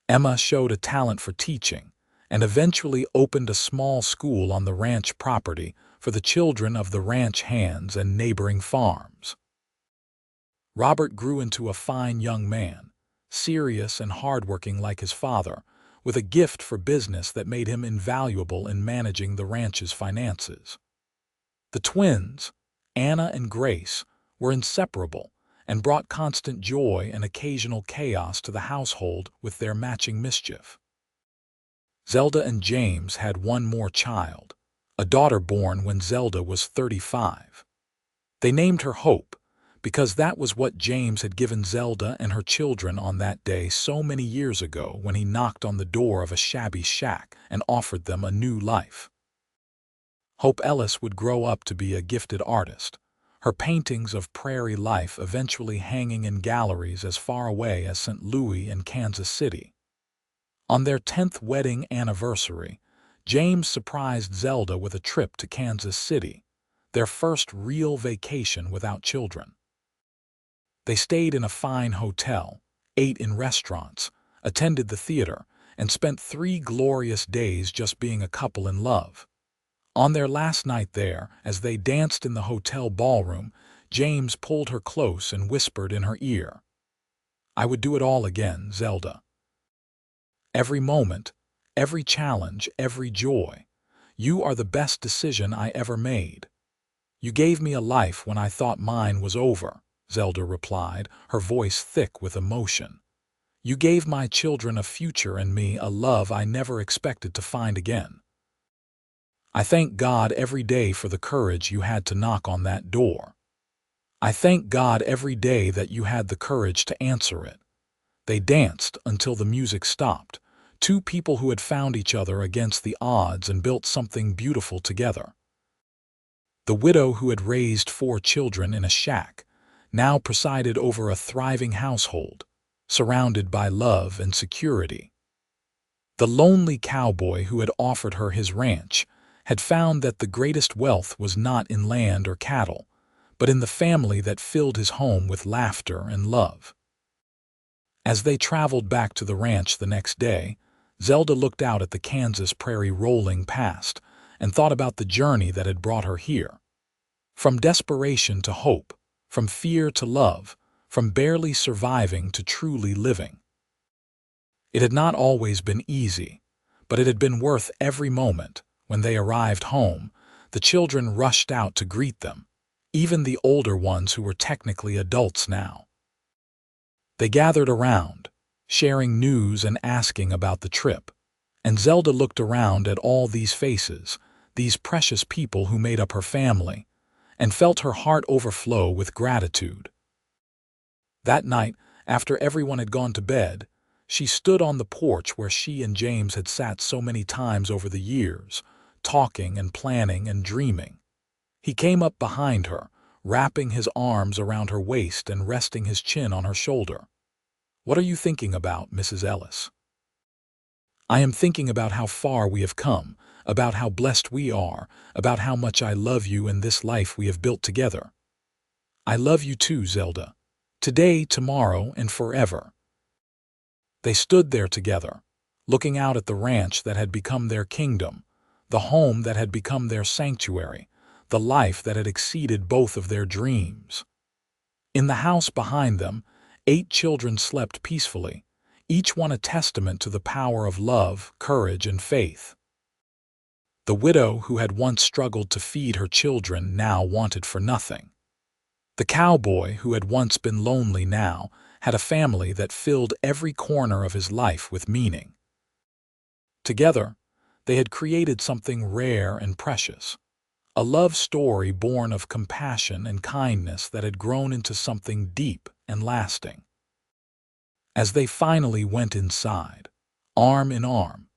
Emma showed a talent for teaching and eventually opened a small school on the ranch property for the children of the ranch hands and neighboring farms. Robert grew into a fine young man, serious and hardworking like his father, with a gift for business that made him invaluable in managing the ranch's finances. The twins, Anna and Grace, were inseparable and brought constant joy and occasional chaos to the household with their matching mischief. Zelda and James had one more child, a daughter born when Zelda was 35. They named her Hope, because that was what James had given Zelda and her children on that day so many years ago when he knocked on the door of a shabby shack and offered them a new life. Hope Ellis would grow up to be a gifted artist, her paintings of prairie life eventually hanging in galleries as far away as St. Louis and Kansas City. On their 10th wedding anniversary, James surprised Zelda with a trip to Kansas City, their first real vacation without children. They stayed in a fine hotel, ate in restaurants, attended the theater, and spent 3 glorious days just being a couple in love. On their last night there, as they danced in the hotel ballroom, James pulled her close and whispered in her ear, "I would do it all again, Zelda. Every moment, every challenge, every joy. You are the best decision I ever made." "You gave me a life when I thought mine was over," Zelda replied, her voice thick with emotion. "You gave my children a future and me a love I never expected to find again. I thank God every day for the courage you had to knock on that door. I thank God every day that you had the courage to answer it." They danced until the music stopped, 2 people who had found each other against the odds and built something beautiful together. The widow who had raised 4 children in a shack now presided over a thriving household, surrounded by love and security. The lonely cowboy who had offered her his ranch had found that the greatest wealth was not in land or cattle, but in the family that filled his home with laughter and love. As they traveled back to the ranch the next day, Zelda looked out at the Kansas prairie rolling past and thought about the journey that had brought her here. From desperation to hope, from fear to love, from barely surviving to truly living. It had not always been easy, but it had been worth every moment. When they arrived home, the children rushed out to greet them, even the older ones who were technically adults now. They gathered around, sharing news and asking about the trip, and Zelda looked around at all these faces, these precious people who made up her family, and felt her heart overflow with gratitude. That night, after everyone had gone to bed, she stood on the porch where she and James had sat so many times over the years, talking and planning and dreaming. He came up behind her, wrapping his arms around her waist and resting his chin on her shoulder. "What are you thinking about, Mrs. Ellis?" "I am thinking about how far we have come, about how blessed we are, about how much I love you and this life we have built together." "I love you too, Zelda. Today, tomorrow, and forever." They stood there together, looking out at the ranch that had become their kingdom, the home that had become their sanctuary, the life that had exceeded both of their dreams. In the house behind them, 8 children slept peacefully, each one a testament to the power of love, courage, and faith. The widow who had once struggled to feed her children now wanted for nothing. The cowboy who had once been lonely now had a family that filled every corner of his life with meaning. Together, they had created something rare and precious, a love story born of compassion and kindness that had grown into something deep and lasting. As they finally went inside, arm in arm,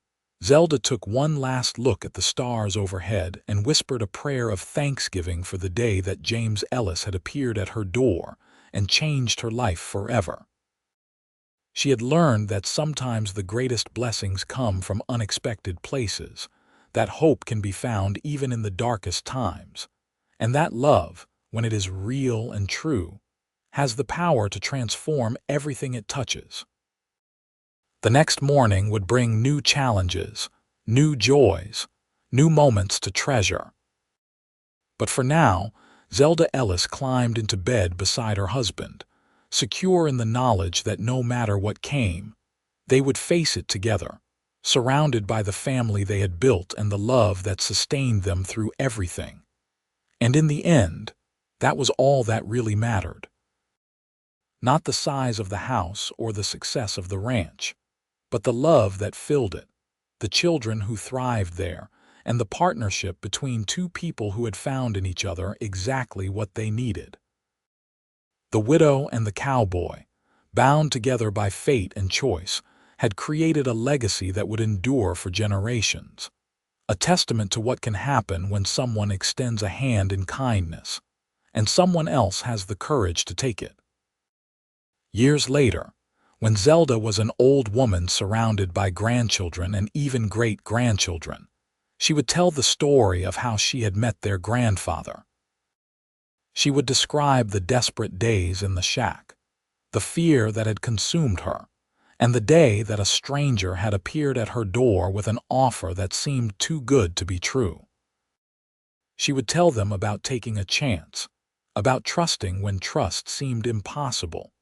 Zelda took one last look at the stars overhead and whispered a prayer of thanksgiving for the day that James Ellis had appeared at her door and changed her life forever. She had learned that sometimes the greatest blessings come from unexpected places, that hope can be found even in the darkest times, and that love, when it is real and true, has the power to transform everything it touches. The next morning would bring new challenges, new joys, new moments to treasure. But for now, Zelda Ellis climbed into bed beside her husband, secure in the knowledge that no matter what came, they would face it together, surrounded by the family they had built and the love that sustained them through everything. And in the end, that was all that really mattered. Not the size of the house or the success of the ranch, but the love that filled it, the children who thrived there, and the partnership between two people who had found in each other exactly what they needed. The widow and the cowboy, bound together by fate and choice, had created a legacy that would endure for generations, a testament to what can happen when someone extends a hand in kindness, and someone else has the courage to take it. Years later, when Zelda was an old woman surrounded by grandchildren and even great-grandchildren, she would tell the story of how she had met their grandfather. She would describe the desperate days in the shack, the fear that had consumed her, and the day that a stranger had appeared at her door with an offer that seemed too good to be true. She would tell them about taking a chance, about trusting when trust seemed impossible,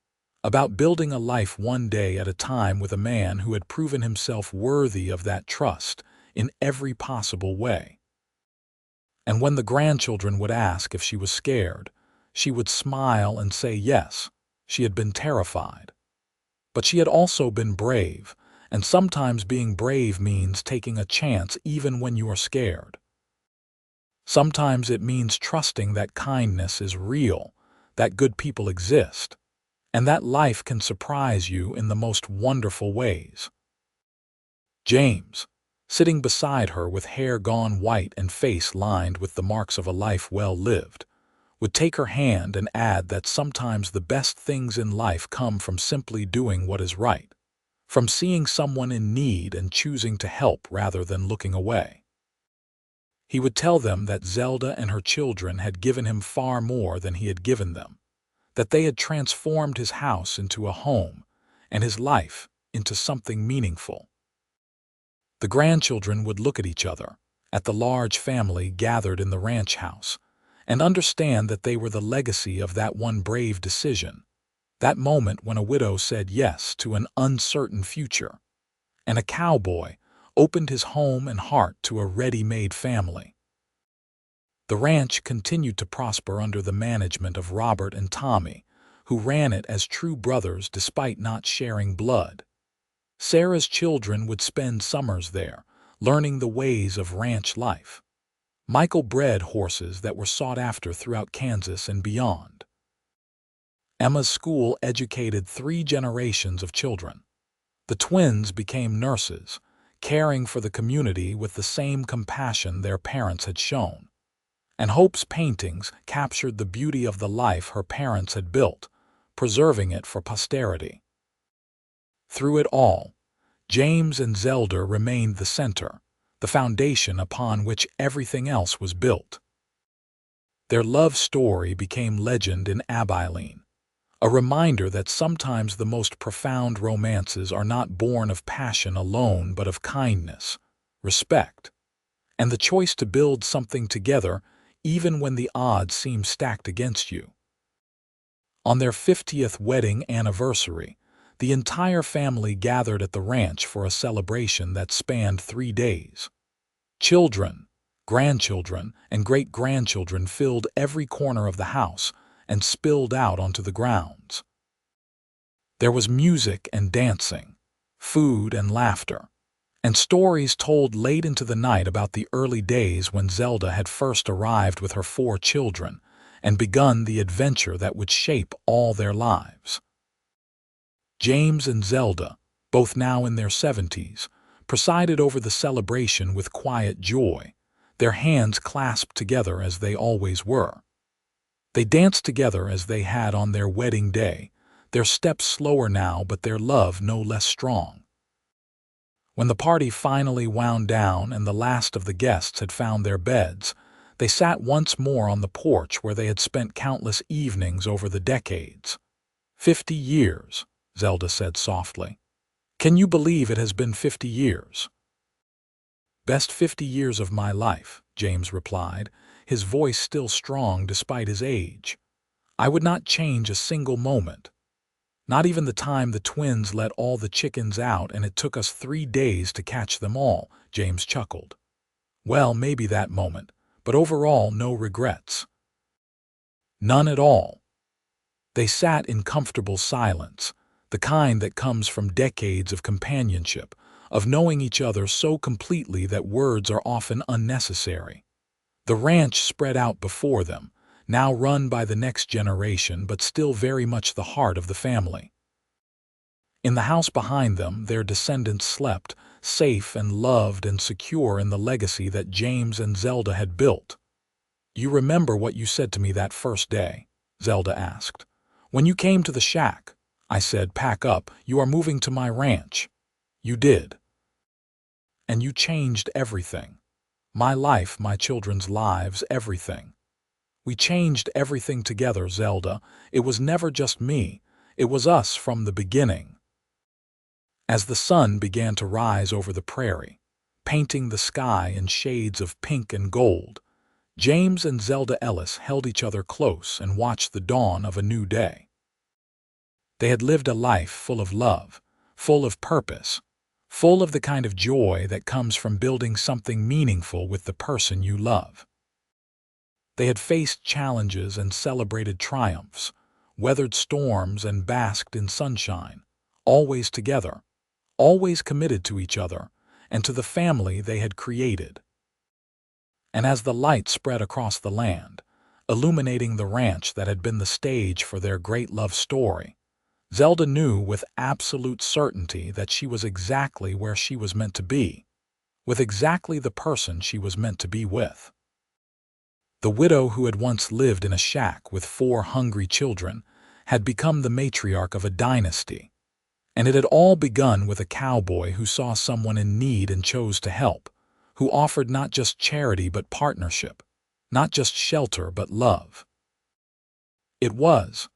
about building a life one day at a time with a man who had proven himself worthy of that trust in every possible way. And when the grandchildren would ask if she was scared, she would smile and say yes, she had been terrified. But she had also been brave, and sometimes being brave means taking a chance even when you are scared. Sometimes it means trusting that kindness is real, that good people exist, and that life can surprise you in the most wonderful ways. James, sitting beside her with hair gone white and face lined with the marks of a life well lived, would take her hand and add that sometimes the best things in life come from simply doing what is right, from seeing someone in need and choosing to help rather than looking away. He would tell them that Zelda and her children had given him far more than he had given them, that they had transformed his house into a home and his life into something meaningful. The grandchildren would look at each other, at the large family gathered in the ranch house, and understand that they were the legacy of that one brave decision, that moment when a widow said yes to an uncertain future, and a cowboy opened his home and heart to a ready-made family. The ranch continued to prosper under the management of Robert and Tommy, who ran it as true brothers despite not sharing blood. Sarah's children would spend summers there, learning the ways of ranch life. Michael bred horses that were sought after throughout Kansas and beyond. Emma's school educated 3 generations of children. The twins became nurses, caring for the community with the same compassion their parents had shown. And Hope's paintings captured the beauty of the life her parents had built, preserving it for posterity. Through it all, James and Zelda remained the center, the foundation upon which everything else was built. Their love story became legend in Abilene, a reminder that sometimes the most profound romances are not born of passion alone but of kindness, respect, and the choice to build something together even when the odds seem stacked against you. On their 50th wedding anniversary, the entire family gathered at the ranch for a celebration that spanned 3 days. Children, grandchildren, and great-grandchildren filled every corner of the house and spilled out onto the grounds. There was music and dancing, food and laughter, and stories told late into the night about the early days when Zelda had first arrived with her 4 children and begun the adventure that would shape all their lives. James and Zelda, both now in their 70s, presided over the celebration with quiet joy, their hands clasped together as they always were. They danced together as they had on their wedding day, their steps slower now but their love no less strong. When the party finally wound down and the last of the guests had found their beds, they sat once more on the porch where they had spent countless evenings over the decades. 50 years, Zelda said softly. Can you believe it has been 50 years? Best 50 years of my life, James replied, his voice still strong despite his age. I would not change a single moment. Not even the time the twins let all the chickens out and it took us 3 days to catch them all, James chuckled. Well, maybe that moment, but overall no regrets. None at all. They sat in comfortable silence, the kind that comes from decades of companionship, of knowing each other so completely that words are often unnecessary. The ranch spread out before them, now run by the next generation but still very much the heart of the family. In the house behind them, their descendants slept, safe and loved and secure in the legacy that James and Zelda had built. You remember what you said to me that first day? Zelda asked. When you came to the shack, I said, pack up, you are moving to my ranch. You did. And you changed everything. My life, my children's lives, everything. We changed everything together, Zelda. It was never just me. It was us from the beginning. As the sun began to rise over the prairie, painting the sky in shades of pink and gold, James and Zelda Ellis held each other close and watched the dawn of a new day. They had lived a life full of love, full of purpose, full of the kind of joy that comes from building something meaningful with the person you love. They had faced challenges and celebrated triumphs, weathered storms and basked in sunshine, always together, always committed to each other and to the family they had created. And as the light spread across the land, illuminating the ranch that had been the stage for their great love story, Zelda knew with absolute certainty that she was exactly where she was meant to be, with exactly the person she was meant to be with. The widow who had once lived in a shack with 4 hungry children had become the matriarch of a dynasty, and it had all begun with a cowboy who saw someone in need and chose to help, who offered not just charity but partnership, not just shelter but love. It was,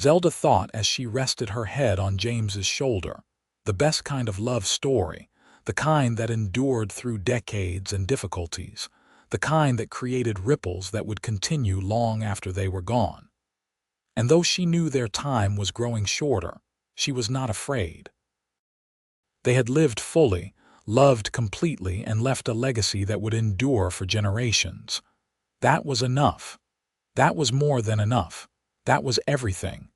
Zelda thought as she rested her head on James's shoulder, the best kind of love story, the kind that endured through decades and difficulties, the kind that created ripples that would continue long after they were gone. And though she knew their time was growing shorter, she was not afraid. They had lived fully, loved completely, and left a legacy that would endure for generations. That was enough. That was more than enough. That was everything.